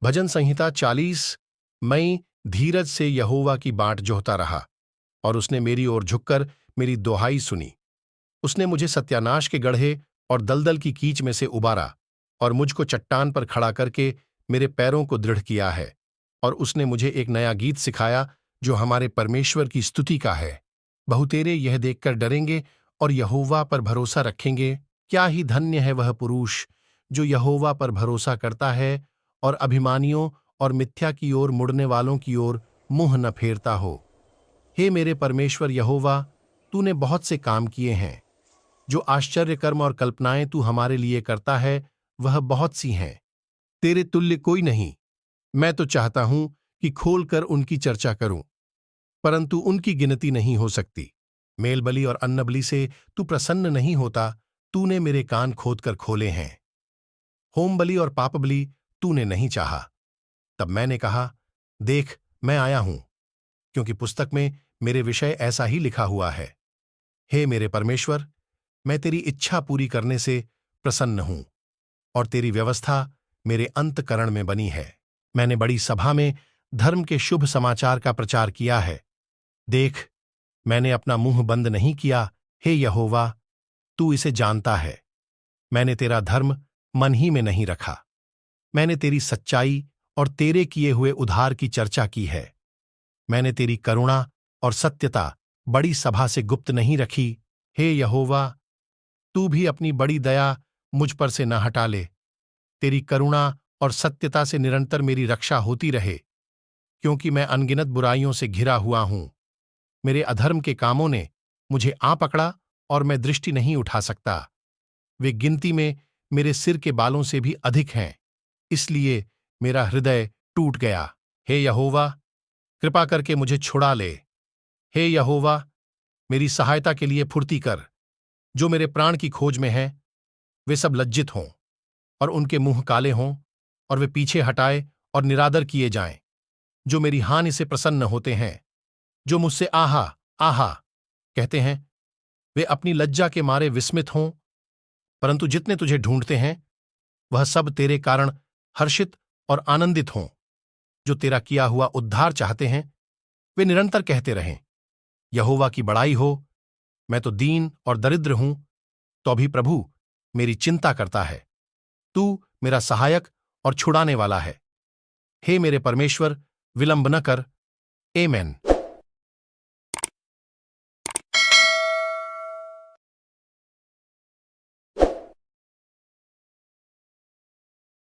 भजन संहिता 40। मैं धीरज से यहोवा की बाट जोहता रहा, और उसने मेरी ओर झुककर मेरी दोहाई सुनी। उसने मुझे सत्यानाश के गड्ढे और दलदल की कीच में से उबारा, और मुझको चट्टान पर खड़ा करके मेरे पैरों को दृढ़ किया है। और उसने मुझे एक नया गीत सिखाया, जो हमारे परमेश्वर की स्तुति का है। बहुतेरे यह देखकर डरेंगे और यहोवा पर भरोसा रखेंगे। क्या ही धन्य है वह पुरुष जो यहोवा पर भरोसा करता है और अभिमानियों और मिथ्या की ओर मुड़ने वालों की ओर मुंह न फेरता हो। हे मेरे परमेश्वर यहोवा, तूने बहुत से काम किए हैं। जो आश्चर्य कर्म और कल्पनाएं तू हमारे लिए करता है, वह बहुत सी हैं। तेरे तुल्य कोई नहीं। मैं तो चाहता हूं कि खोलकर उनकी चर्चा करूं, परंतु उनकी गिनती नहीं हो सकती। मेलबलि और अन्नबलि से तू प्रसन्न नहीं होता, तूने मेरे कान खोदकर खोले हैं। होमबलि और पापबलि तूने नहीं चाहा। तब मैंने कहा, देख, मैं आया हूं, क्योंकि पुस्तक में मेरे विषय ऐसा ही लिखा हुआ है। हे मेरे परमेश्वर, मैं तेरी इच्छा पूरी करने से प्रसन्न हूं, और तेरी व्यवस्था मेरे अंतकरण में बनी है। मैंने बड़ी सभा में धर्म के शुभ समाचार का प्रचार किया है। देख, मैंने अपना मुंह बंद नहीं किया। हे यहोवा, तू इसे जानता है। मैंने तेरा धर्म मन ही में नहीं रखा। मैंने तेरी सच्चाई और तेरे किए हुए उद्धार की चर्चा की है। मैंने तेरी करुणा और सत्यता बड़ी सभा से गुप्त नहीं रखी। हे यहोवा, तू भी अपनी बड़ी दया मुझ पर से न हटा ले। तेरी करुणा और सत्यता से निरंतर मेरी रक्षा होती रहे, क्योंकि मैं अनगिनत बुराइयों से घिरा हुआ हूं। मेरे अधर्म के कामों ने मुझे आ पकड़ा, और मैं दृष्टि नहीं उठा सकता। वे गिनती में मेरे सिर के बालों से भी अधिक हैं, इसलिए मेरा हृदय टूट गया। हे यहोवा, कृपा करके मुझे छुड़ा ले। हे यहोवा, मेरी सहायता के लिए फुर्ती कर। जो मेरे प्राण की खोज में हैं, वे सब लज्जित हों, और उनके मुंह काले हों, और वे पीछे हटाए और निरादर किए जाएं। जो मेरी हानि से प्रसन्न होते हैं, जो मुझसे आहा आहा कहते हैं, वे अपनी लज्जा के मारे विस्मित हों। परंतु जितने तुझे ढूंढते हैं, वह सब तेरे कारण हर्षित और आनंदित हों। जो तेरा किया हुआ उद्धार चाहते हैं, वे निरंतर कहते रहें, यहोवा की बड़ाई हो। मैं तो दीन और दरिद्र हूं, तो अभी प्रभु मेरी चिंता करता है। तू मेरा सहायक और छुड़ाने वाला है। हे मेरे परमेश्वर, विलंब न कर। आमेन।